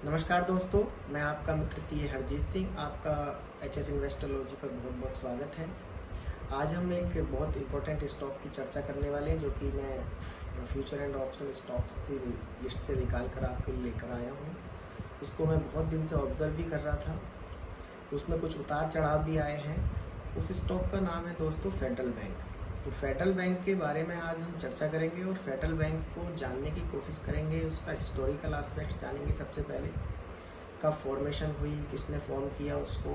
नमस्कार दोस्तों, मैं आपका मित्र सीए हरजीत सिंह। आपका एचएस इन्वेस्टोलॉजी पर बहुत बहुत स्वागत है। आज हम एक बहुत इम्पोर्टेंट स्टॉक की चर्चा करने वाले हैं, जो कि मैं फ्यूचर एंड ऑप्शन स्टॉक्स की लिस्ट से निकाल कर आपके लिए लेकर आया हूँ। इसको मैं बहुत दिन से ऑब्जर्व भी कर रहा था, उसमें कुछ उतार चढ़ाव भी आए हैं। उस स्टॉक का नाम है दोस्तों फेडरल बैंक। तो फेडरल बैंक के बारे में आज हम चर्चा करेंगे और फेडरल बैंक को जानने की कोशिश करेंगे। उसका हिस्टोरिकल एस्पेक्ट्स जानेंगे सबसे पहले, कब फॉर्मेशन हुई, किसने फॉर्म किया उसको।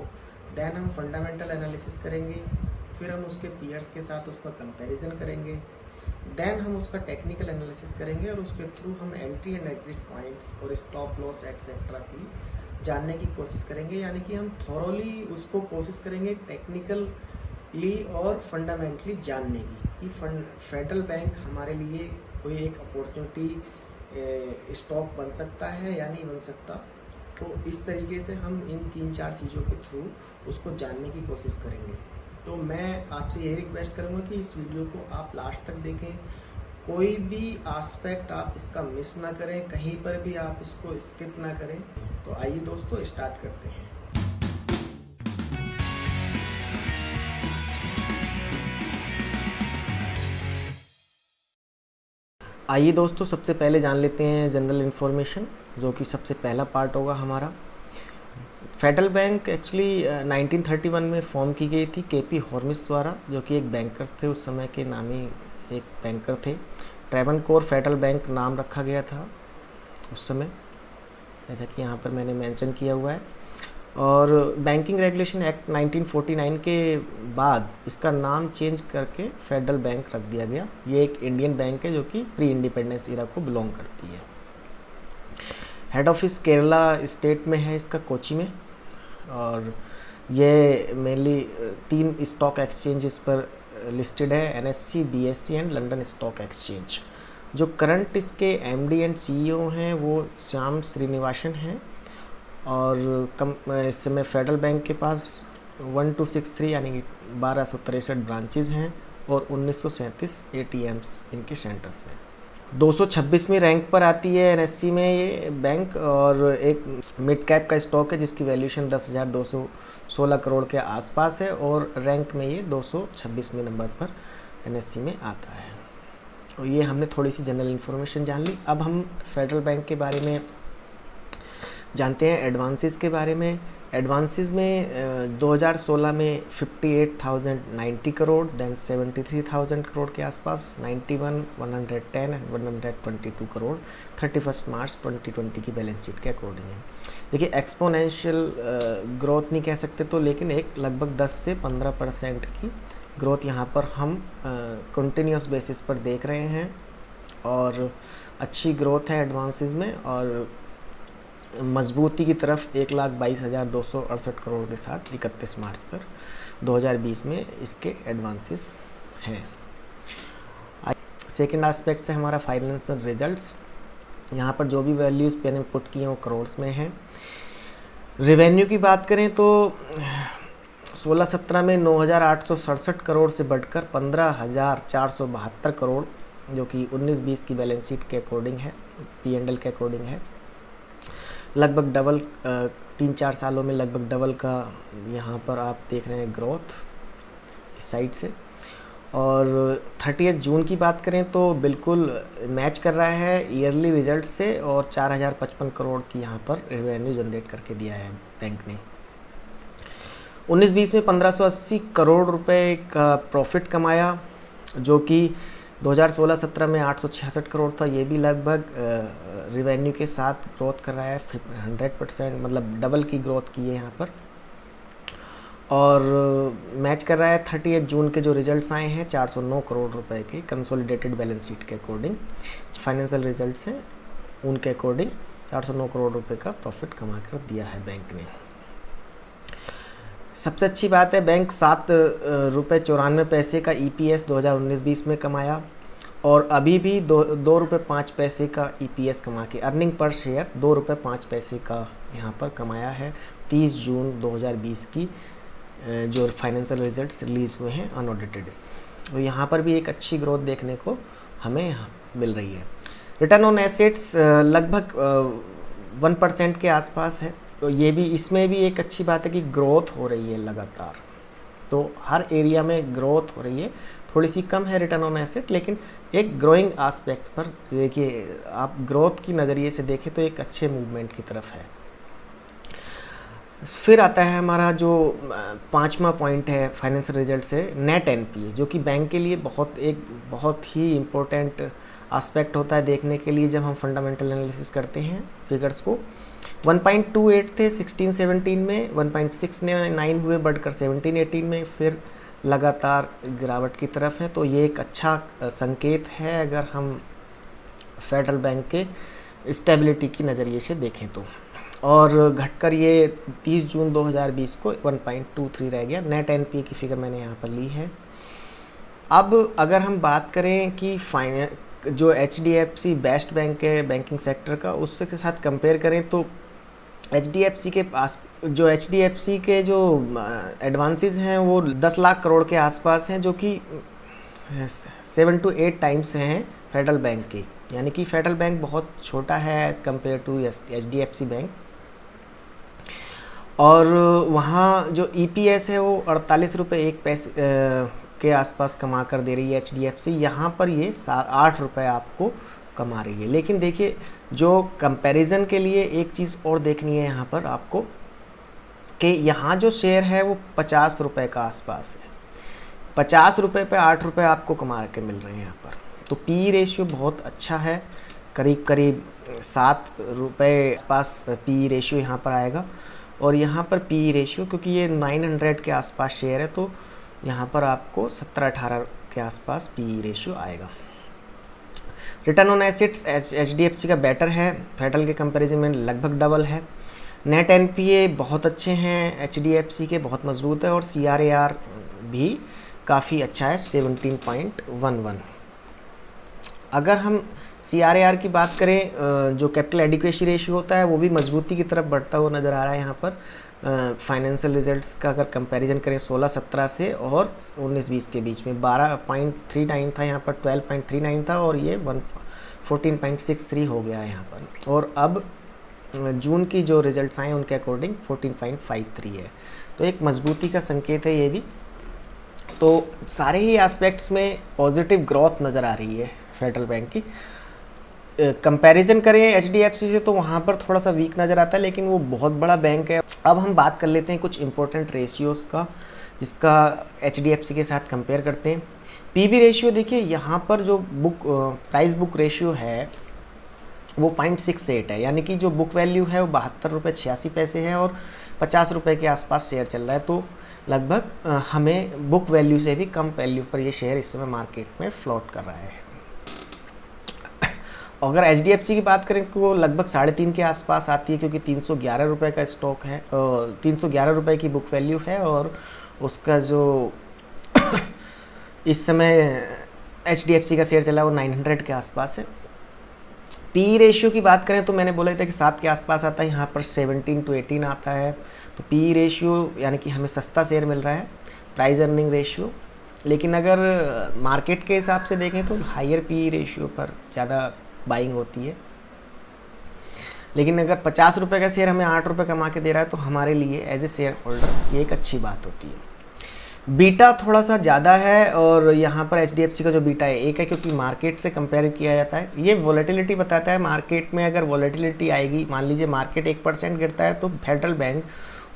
देन हम फंडामेंटल एनालिसिस करेंगे, फिर हम उसके पीयर्स के साथ उसका कंपैरिजन करेंगे। देन हम उसका टेक्निकल एनालिसिस करेंगे और उसके थ्रू हम एंट्री एंड एग्जिट पॉइंट्स और स्टॉप लॉस एक्सेट्रा की जानने की कोशिश करेंगे। यानी कि हम थॉरोली उसको कोशिश करेंगे टेक्निकली और फंडामेंटली जानने की कि फेडरल बैंक हमारे लिए कोई एक अपॉर्चुनिटी स्टॉक बन सकता है या नहीं बन सकता। तो इस तरीके से हम इन 3-4 चीज़ों के थ्रू उसको जानने की कोशिश करेंगे। तो मैं आपसे यही रिक्वेस्ट करूँगा कि इस वीडियो को आप लास्ट तक देखें, कोई भी एस्पेक्ट आप इसका मिस ना करें, कहीं पर भी आप इसको स्किप ना करें। तो आइए दोस्तों स्टार्ट करते हैं। आइए दोस्तों, सबसे पहले जान लेते हैं जनरल इन्फॉर्मेशन, जो कि सबसे पहला पार्ट होगा हमारा। फेडरल बैंक एक्चुअली 1931 में फॉर्म की गई थी केपी हॉर्मिस द्वारा, जो कि एक बैंकर थे, उस समय के नामी एक बैंकर थे। ट्रेवनकोर फेडरल बैंक नाम रखा गया था उस समय, जैसा कि यहाँ पर मैंने मेंशन किया हुआ है। और बैंकिंग रेगुलेशन एक्ट 1949 के बाद इसका नाम चेंज करके फेडरल बैंक रख दिया गया। ये एक इंडियन बैंक है जो कि प्री इंडिपेंडेंस ईरा को बिलोंग करती है। हेड ऑफिस केरला स्टेट में है इसका, कोची में। और ये मेनली 3 स्टॉक एक्सचेंज इस पर लिस्टेड है, NSC, BSc and London stock exchange. जो करंट इसके एमडी एंड सीईओ हैं वो श्याम श्रीनिवासन हैं। और इस समय फेडरल बैंक के पास 1263 यानी कि 1263 ब्रांचेज हैं और 1937 एटीएम्स इनके सेंटर्स हैं। 226वीं रैंक पर आती है एनएससी में ये बैंक, और एक मिड कैप का स्टॉक है जिसकी वैल्यूएशन 10,216 करोड़ के आसपास है, और रैंक में ये 226वें नंबर पर एनएससी में आता है। और ये हमने थोड़ी सी जनरल इन्फॉर्मेशन जान ली। अब हम फेडरल बैंक के बारे में जानते हैं, एडवांसेस के बारे में। एडवांसेस में 2016 में 58,090 करोड़, देन 73,000 करोड़ के आसपास, 91, 110 एंड 122 करोड़ 31 मार्च 2020 की बैलेंस शीट के अकॉर्डिंग है। देखिए, एक्सपोनेंशियल ग्रोथ नहीं कह सकते तो, लेकिन एक लगभग 10 से 15% की ग्रोथ यहाँ पर हम कंटिन्यूस बेसिस पर देख रहे हैं, और अच्छी ग्रोथ है एडवांसेस में। और मजबूती की तरफ 1,22,268 करोड़ के साथ 31 मार्च पर 2020 में इसके एडवांसेस हैं। सेकेंड एस्पेक्ट है हमारा फाइनेंशियल रिजल्ट्स। यहाँ पर जो भी वैल्यूज़ मैंने पुट किए हैं वो करोड्स में हैं। रेवेन्यू की बात करें तो 16-17 में 9,867 करोड़ से बढ़कर 15,472 करोड़, जो कि 19-20 की बैलेंस शीट के अकॉर्डिंग है, P&L के अकॉर्डिंग है। लगभग डबल 3-4 सालों में लगभग डबल का यहाँ पर आप देख रहे हैं ग्रोथ इस साइड से। और 30 जून की बात करें तो बिल्कुल मैच कर रहा है ईयरली रिजल्ट से, और 4,055 करोड़ की यहाँ पर रेवेन्यू जनरेट करके दिया है बैंक ने। 19-20 में 1,580 करोड़ रुपए का प्रॉफिट कमाया, जो कि 2016-17 में 866 करोड़ था। ये भी लगभग रिवेन्यू के साथ ग्रोथ कर रहा है, 100%, मतलब डबल की ग्रोथ की है यहाँ पर। और मैच कर रहा है 30 जून के जो रिजल्ट्स आए हैं 409 करोड़ रुपए के कंसोलिडेटेड बैलेंस शीट के अकॉर्डिंग। फाइनेंशियल रिजल्ट्स हैं उनके अकॉर्डिंग 409 करोड़ रुपए का प्रॉफिट कमा कर दिया है बैंक ने। सबसे अच्छी बात है, बैंक 7 रुपये 94 पैसे का EPS 2019-20 में कमाया, और अभी भी 2 रुपये 5 पैसे का EPS कमा के अर्निंग पर शेयर 2 रुपये 5 पैसे का यहाँ पर कमाया है 30 जून 2020 की जो फाइनेंशियल रिजल्ट्स रिलीज़ हुए हैं अनऑडिटेड। तो यहाँ पर भी एक अच्छी ग्रोथ देखने को हमें मिल रही है। रिटर्न ऑन एसेट्स लगभग 1% के आसपास है। तो ये भी, इसमें भी एक अच्छी बात है कि ग्रोथ हो रही है लगातार, तो हर एरिया में ग्रोथ हो रही है। थोड़ी सी कम है रिटर्न ऑन एसेट, लेकिन एक ग्रोइंग आस्पेक्ट पर देखिए, आप ग्रोथ की नज़रिए से देखें तो एक अच्छे मूवमेंट की तरफ है। फिर आता है हमारा जो 5वां पॉइंट है फाइनेंशियल रिजल्ट से, नेट एनपीए, जो कि बैंक के लिए बहुत ही इम्पोर्टेंट आस्पेक्ट होता है देखने के लिए जब हम फंडामेंटल एनालिसिस करते हैं फिगर्स को। 1.28 थे 16-17 में, 1.69 हुए बढ़कर 17-18 में, फिर लगातार गिरावट की तरफ है। तो ये एक अच्छा संकेत है अगर हम फेडरल बैंक के स्टेबिलिटी की नज़रिए से देखें तो। और घटकर ये 30 जून 2020 को 1.23 रह गया। नेट एनपीए की फिगर मैंने यहाँ पर ली है। अब अगर हम बात करें कि जो एचडीएफसी बेस्ट बैंक है बैंकिंग सेक्टर का, उससे के साथ कंपेयर करें तो एचडीएफसी के पास जो एडवांसेस हैं वो 10 लाख करोड़ के आसपास हैं, जो कि 7 to 8 टाइम्स हैं फेडरल बैंक के। यानी कि फेडरल बैंक बहुत छोटा है as compare to HDFC bank. और वहाँ जो ईपीएस है वो 48 रुपये 1 पैसे के आसपास कमा कर दे रही है एचडीएफसी। यहाँ पर ये 8 रुपये आपको कमा रही है। लेकिन देखिए, जो कंपैरिजन के लिए एक चीज़ और देखनी है यहाँ पर आपको, कि यहाँ जो शेयर है वो 50 रुपये का आसपास है। 50 रुपये पे 8 रुपये आपको कमा के मिल रहे हैं यहाँ पर। तो पी रेशियो बहुत अच्छा है, करीब करीब 7 रुपये आसपास पी रेशियो यहाँ पर आएगा। और यहाँ पर पी रेशियो, क्योंकि ये 900 के आसपास शेयर है, तो यहाँ पर आपको 17-18 के आसपास पी रेशियो आएगा। रिटर्न ऑन एसेट्स एचडीएफसी का बेटर है, फेडरल के कंपैरिजन में लगभग डबल है। नेट एनपीए बहुत अच्छे हैं एचडीएफसी के, बहुत मजबूत है। और सीआरएआर भी काफ़ी अच्छा है 17.11। अगर हम सीआरएआर की बात करें, जो कैपिटल एडिक्वेसी रेशियो होता है वो भी मजबूती की तरफ बढ़ता हुआ नज़र आ रहा है यहाँ पर। फाइनेंशियल रिजल्ट्स का अगर कंपैरिजन करें 16-17 से और 19-20 के बीच में 12.39 था, यहाँ पर 12.39 था, और ये 14.63 हो गया है यहाँ पर। और अब जून की जो रिजल्ट्स आए उनके अकॉर्डिंग 14.53 है। तो एक मजबूती का संकेत है ये भी। तो सारे ही एस्पेक्ट्स में पॉजिटिव ग्रोथ नज़र आ रही है फेडरल बैंक की। कंपैरिजन करें एचडीएफसी से तो वहाँ पर थोड़ा सा वीक नज़र आता है, लेकिन वो बहुत बड़ा बैंक है। अब हम बात कर लेते हैं कुछ इंपॉर्टेंट रेशियोज़ का, जिसका एचडीएफसी के साथ कंपेयर करते हैं। पीबी रेशियो देखिए, यहाँ पर जो प्राइस बुक रेशियो है वो 0.68 है। यानी कि जो बुक वैल्यू है वो 72 रुपये 86 पैसे है और 50 रुपये के आसपास शेयर चल रहा है। तो लगभग हमें बुक वैल्यू से भी कम वैल्यू पर ये शेयर इस समय मार्केट में फ्लोट कर रहा है। अगर एचडीएफसी की बात करें तो वो लगभग 3.5 के आसपास आती है, क्योंकि 311 रुपये का स्टॉक है, 311 रुपये की बुक वैल्यू है। और उसका जो इस समय एचडीएफसी का शेयर चला है वो 900 के आसपास है। पी रेशियो की बात करें तो मैंने बोला था कि 7 के आसपास आता है, यहाँ पर 17 to 18 आता है। तो पी रेशियो यानी कि हमें सस्ता शेयर मिल रहा है, प्राइस अर्निंग रेशियो। लेकिन अगर मार्केट के हिसाब से देखें तो हायर पी रेशियो पर ज़्यादा बाइंग होती है। लेकिन अगर 50 रुपये का शेयर हमें 8 रुपये कमा के दे रहा है तो हमारे लिए एज ए शेयर होल्डर ये एक अच्छी बात होती है। बीटा थोड़ा सा ज़्यादा है, और यहाँ पर एचडीएफसी का जो बीटा है 1 है, क्योंकि मार्केट से कंपेयर किया जाता है। ये वॉलेटिलिटी बताता है, मार्केट में अगर वॉलेटिलिटी आएगी, मान लीजिए मार्केट 1% गिरता है तो फेडरल बैंक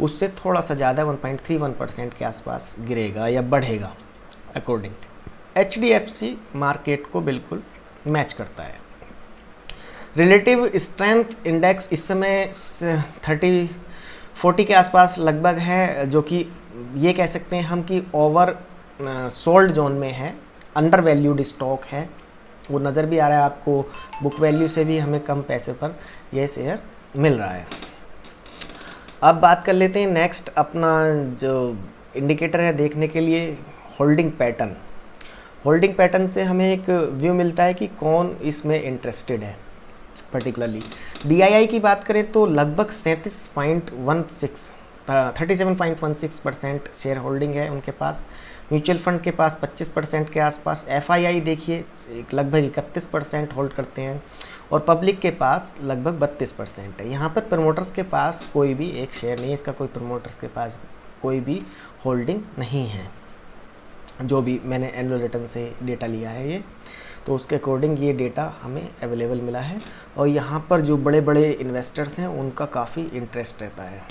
उससे थोड़ा सा ज़्यादा 1.31% के आसपास गिरेगा या बढ़ेगा अकॉर्डिंग। एचडीएफसी मार्केट को बिल्कुल मैच करता है। रिलेटिव स्ट्रेंथ इंडेक्स इस समय 40 के आसपास लगभग है, जो कि ये कह सकते हैं हम कि ओवर सोल्ड जोन में है, अंडर वैल्यूड स्टॉक है। वो नज़र भी आ रहा है आपको, बुक वैल्यू से भी हमें कम पैसे पर यह शेयर मिल रहा है। अब बात कर लेते हैं नेक्स्ट, अपना जो इंडिकेटर है देखने के लिए, होल्डिंग पैटर्न। होल्डिंग पैटर्न से हमें एक व्यू मिलता है कि कौन इसमें इंटरेस्टेड है। पर्टिकुलरली डीआईआई की बात करें तो लगभग 37.16% शेयर होल्डिंग है उनके पास। म्यूचुअल फंड के पास 25% के आसपास। एफआईआई देखिए लगभग 31% होल्ड करते हैं। और पब्लिक के पास लगभग 32% है। यहाँ पर प्रमोटर्स के पास कोई भी एक शेयर नहीं है, इसका कोई प्रमोटर्स के पास कोई भी होल्डिंग नहीं है, जो भी मैंने एनुअल रिटर्न से डेटा लिया है ये, तो उसके अकॉर्डिंग ये डेटा हमें अवेलेबल मिला है। और यहाँ पर जो बड़े बड़े इन्वेस्टर्स हैं उनका काफ़ी इंटरेस्ट रहता है।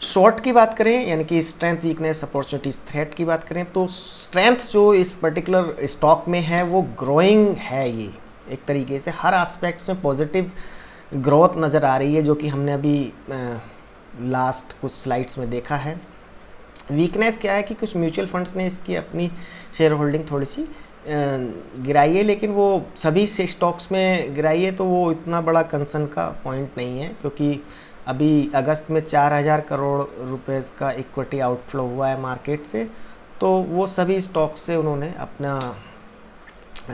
शॉर्ट की बात करें, यानी कि स्ट्रेंथ, वीकनेस, अपॉर्चुनिटीज, थ्रेट की बात करें, तो स्ट्रेंथ जो इस पर्टिकुलर स्टॉक में है वो ग्रोइंग है। ये एक तरीके से हर एस्पेक्ट्स में पॉजिटिव ग्रोथ नज़र आ रही है, जो कि हमने अभी लास्ट कुछ स्लाइड्स में देखा है। वीकनेस क्या है कि कुछ म्यूचुअल फंड्स ने इसकी अपनी शेयर होल्डिंग थोड़ी सी गिराई है, लेकिन वो सभी से स्टॉक्स में गिराई है, तो वो इतना बड़ा कंसर्न का पॉइंट नहीं है, क्योंकि अभी अगस्त में 4000 करोड़ रुपए का इक्विटी आउटफ्लो हुआ है मार्केट से, तो वो सभी स्टॉक्स से उन्होंने अपना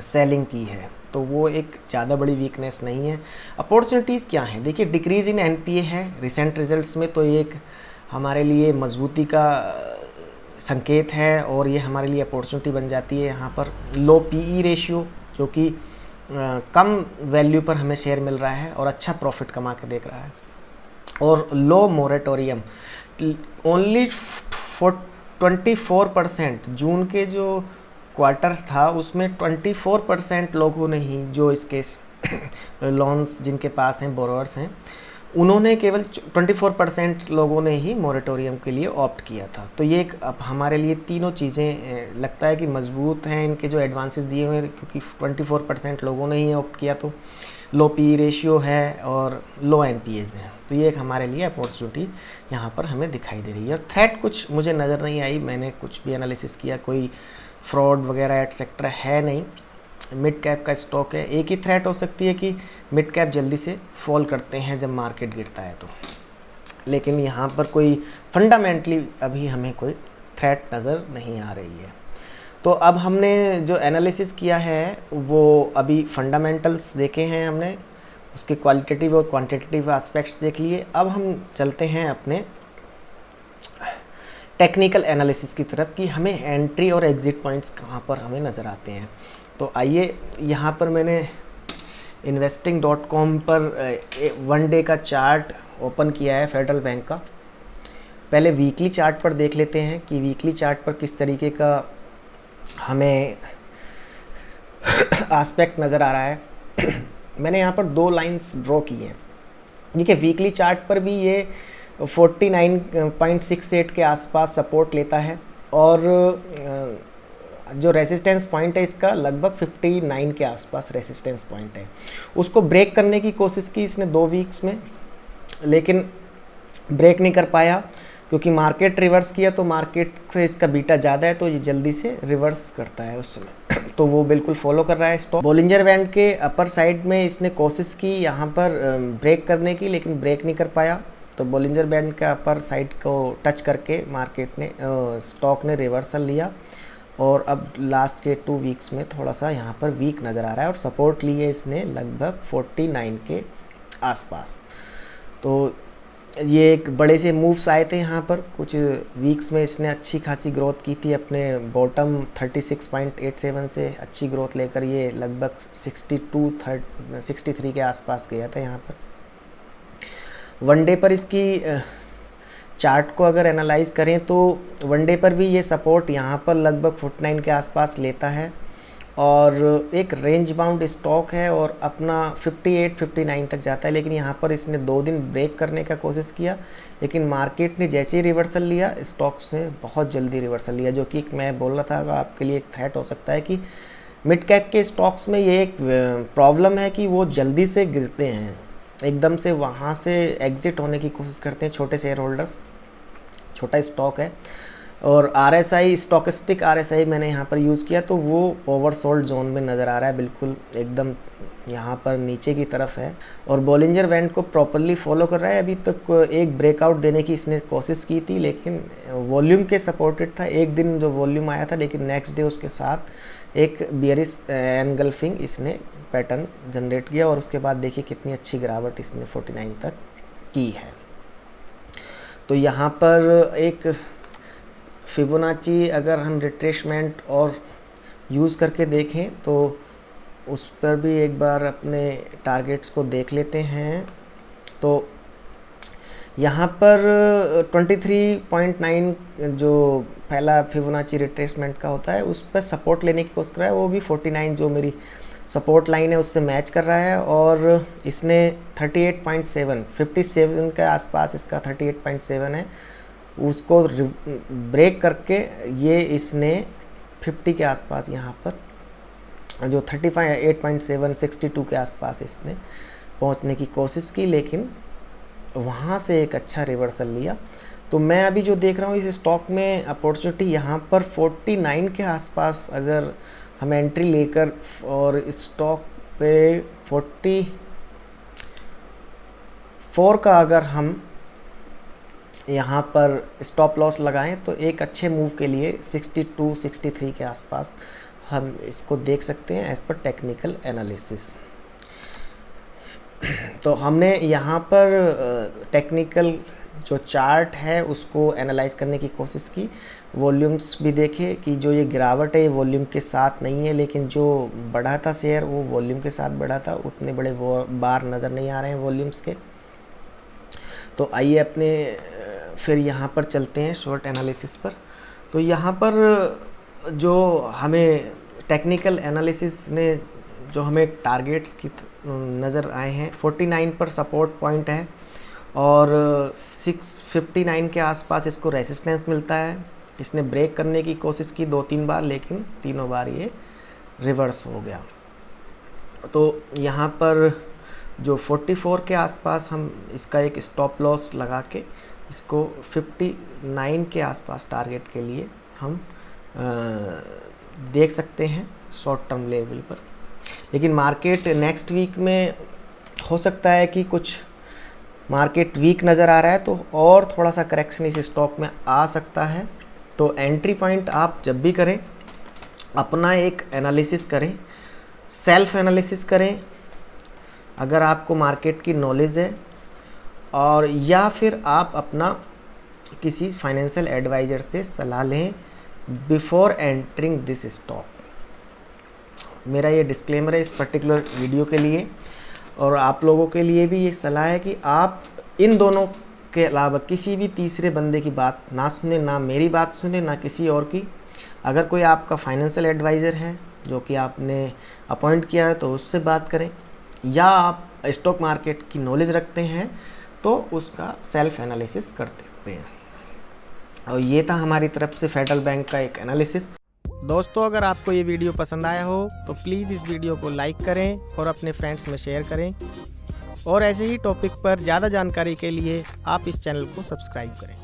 सेलिंग की है, तो वो एक ज़्यादा बड़ी वीकनेस नहीं है। अपॉर्चुनिटीज़ क्या हैं, देखिए डिक्रीज इन एनपीए है रिसेंट रिजल्ट्स में, तो ये एक हमारे लिए मजबूती का संकेत है और ये हमारे लिए अपॉर्चुनिटी बन जाती है। यहाँ पर लो पीई रेशियो, जो कि कम वैल्यू पर हमें शेयर मिल रहा है और अच्छा प्रॉफिट कमा के देख रहा है, और लो मोरेटोरियम, ओनली 24%। जून के जो क्वार्टर था उसमें 24% लोगों ने ही, जो इसके लोन्स जिनके पास हैं, बोरोअर्स हैं, उन्होंने केवल 24% लोगों ने ही मोरेटोरियम के लिए ऑप्ट किया था। तो ये एक अब हमारे लिए तीनों चीज़ें लगता है कि मजबूत हैं इनके जो एडवांसेस दिए हुए हैं, क्योंकि 24% लोगों ने ही ऑप्ट किया, तो लो पी रेशियो है और लो एनपीएज हैं, तो ये एक हमारे लिए अपॉर्चुनिटी यहाँ पर हमें दिखाई दे रही है। और थ्रेट कुछ मुझे नज़र नहीं आई, मैंने कुछ भी एनालिसिस किया, कोई फ्रॉड वगैरह एटसेट्रा है नहीं। मिड कैप का स्टॉक है, एक ही थ्रेट हो सकती है कि मिड कैप जल्दी से फॉल करते हैं जब मार्केट गिरता है तो, लेकिन यहाँ पर कोई फंडामेंटली अभी हमें कोई थ्रेट नज़र नहीं आ रही है। तो अब हमने जो एनालिसिस किया है वो अभी फंडामेंटल्स देखे हैं हमने, उसके क्वालिटेटिव और क्वांटिटेटिव एस्पेक्ट्स देख लिए। अब हम चलते हैं अपने टेक्निकल एनालिसिस की तरफ कि हमें एंट्री और एग्ज़िट पॉइंट्स कहाँ पर हमें नज़र आते हैं। तो आइए, यहाँ पर मैंने investing.com पर 1 डे का चार्ट ओपन किया है फेडरल बैंक का। पहले वीकली चार्ट पर देख लेते हैं कि वीकली चार्ट पर किस तरीके का हमें एस्पेक्ट नज़र आ रहा है। मैंने यहाँ पर 2 लाइंस ड्रॉ की हैं। देखिए वीकली चार्ट पर भी ये 49.68 के आसपास सपोर्ट लेता है, और जो रेसिस्टेंस पॉइंट है इसका लगभग 59 के आसपास रेसिस्टेंस पॉइंट है। उसको ब्रेक करने की कोशिश की इसने 2 वीक्स में, लेकिन ब्रेक नहीं कर पाया, क्योंकि मार्केट रिवर्स किया, तो मार्केट से इसका बीटा ज़्यादा है, तो ये जल्दी से रिवर्स करता है उस समय। तो वो बिल्कुल फॉलो कर रहा है स्टॉक। बॉलिंजर बैंड के अपर साइड में इसने कोशिश की यहाँ पर ब्रेक करने की, लेकिन ब्रेक नहीं कर पाया, तो बॉलिंजर बैंड के अपर साइड को टच करके मार्केट ने स्टॉक ने रिवर्सल लिया, और अब लास्ट के 2 वीक्स में थोड़ा सा यहाँ पर वीक नज़र आ रहा है, और सपोर्ट लिए इसने लगभग 49 के आसपास। तो ये एक बड़े से मूव्स आए थे यहाँ पर, कुछ वीक्स में इसने अच्छी खासी ग्रोथ की थी, अपने बॉटम 36.87 से अच्छी ग्रोथ लेकर ये लगभग 63 के आसपास गया था यहाँ पर। 1 डे पर इसकी चार्ट को अगर एनालाइज करें तो 1 डे पर भी ये सपोर्ट यहाँ पर लगभग 49 के आसपास लेता है, और एक रेंज बाउंड स्टॉक है और अपना 58-59 तक जाता है। लेकिन यहाँ पर इसने 2 दिन ब्रेक करने का कोशिश किया, लेकिन मार्केट ने जैसे ही रिवर्सल लिया, स्टॉक्स ने बहुत जल्दी रिवर्सल लिया, जो कि मैं बोल रहा था आपके लिए एक थ्रेट हो सकता है कि मिड कैप के स्टॉक्स में ये एक प्रॉब्लम है कि वो जल्दी से गिरते हैं, एकदम से वहाँ से एग्ज़िट होने की कोशिश करते हैं छोटे शेयर होल्डर्स। छोटा स्टॉक है, और RSI स्टॉकिस्टिक RSI मैंने यहाँ पर यूज़ किया, तो वो ओवरसोल्ड जोन में नज़र आ रहा है, बिल्कुल एकदम यहाँ पर नीचे की तरफ है, और बॉलिंजर बैंड को प्रॉपरली फॉलो कर रहा है। अभी तक एक ब्रेकआउट देने की इसने कोशिश की थी, लेकिन वॉल्यूम के सपोर्टेड था। एक दिन जो वॉल्यूम आया था, लेकिन नेक्स्ट डे उसके साथ एक बियरिश एनगल्फिंग इसने पैटर्न जनरेट किया, और उसके बाद देखिए कितनी अच्छी गिरावट इसने 49 तक की है। तो यहाँ पर एक फिबोनाची अगर हम रिट्रेसमेंट और यूज़ करके देखें तो उस पर भी एक बार अपने टारगेट्स को देख लेते हैं। तो यहाँ पर 23.9 जो पहला फिबोनाची रिट्रेसमेंट का होता है उस पर सपोर्ट लेने की कोशिश कर रहा है, वो भी 49 जो मेरी सपोर्ट लाइन है उससे मैच कर रहा है। और इसने 38.7 57 के आसपास इसका 38.7 है, उसको ब्रेक करके ये इसने 50 के आसपास यहाँ पर जो 38.7 62 के आसपास इसने पहुँचने की कोशिश की, लेकिन वहाँ से एक अच्छा रिवर्सल लिया। तो मैं अभी जो देख रहा हूँ इस स्टॉक में अपॉर्चुनिटी यहाँ पर 49 के आसपास अगर हम एंट्री लेकर और इस स्टॉक पे 44 का अगर हम यहाँ पर स्टॉप लॉस लगाएं तो एक अच्छे मूव के लिए 62 63 के आसपास हम इसको देख सकते हैं एज पर टेक्निकल एनालिसिस। तो हमने यहाँ पर टेक्निकल जो चार्ट है उसको एनालाइज करने की कोशिश की, वॉल्यूम्स भी देखे कि जो ये गिरावट है ये वॉल्यूम के साथ नहीं है, लेकिन जो बढ़ा था शेयर वो वॉल्यूम के साथ बढ़ा था, उतने बड़े वो बार नज़र नहीं आ रहे हैं वॉल्यूम्स के। तो आइए अपने फिर यहाँ पर चलते हैं शॉर्ट एनालिसिस पर। तो यहाँ पर जो हमें टेक्निकल एनालिसिस ने जो हमें टारगेट्स की नज़र आए हैं 49 पर सपोर्ट पॉइंट है और 659 के आसपास इसको रेसिस्टेंस मिलता है। इसने ब्रेक करने की कोशिश की 2-3 बार, लेकिन तीनों बार ये रिवर्स हो गया। तो यहाँ पर जो 44 के आसपास हम इसका एक स्टॉप लॉस लगा के इसको 59 के आसपास टारगेट के लिए हम देख सकते हैं शॉर्ट टर्म लेवल पर। लेकिन मार्केट नेक्स्ट वीक में हो सकता है कि कुछ मार्केट वीक नज़र आ रहा है, तो और थोड़ा सा करेक्शन इस स्टॉक में आ सकता है। तो एंट्री पॉइंट आप जब भी करें अपना एक एनालिसिस करें, सेल्फ एनालिसिस करें अगर आपको मार्केट की नॉलेज है, और या फिर आप अपना किसी फाइनेंशियल एडवाइज़र से सलाह लें बिफोर एंटरिंग दिस स्टॉक। मेरा ये डिस्क्लेमर है इस पर्टिकुलर वीडियो के लिए, और आप लोगों के लिए भी ये सलाह है कि आप इन दोनों के अलावा किसी भी तीसरे बंदे की बात ना सुने, ना मेरी बात सुने, ना किसी और की। अगर कोई आपका फाइनेंशियल एडवाइज़र है जो कि आपने अपॉइंट किया है तो उससे बात करें, या आप स्टॉक मार्केट की नॉलेज रखते हैं तो उसका सेल्फ एनालिसिस कर सकते हैं। और ये था हमारी तरफ से फेडरल बैंक का एक एनालिसिस। दोस्तों, अगर आपको ये वीडियो पसंद आया हो तो प्लीज़ इस वीडियो को लाइक करें और अपने फ्रेंड्स में शेयर करें, और ऐसे ही टॉपिक पर ज़्यादा जानकारी के लिए आप इस चैनल को सब्सक्राइब करें।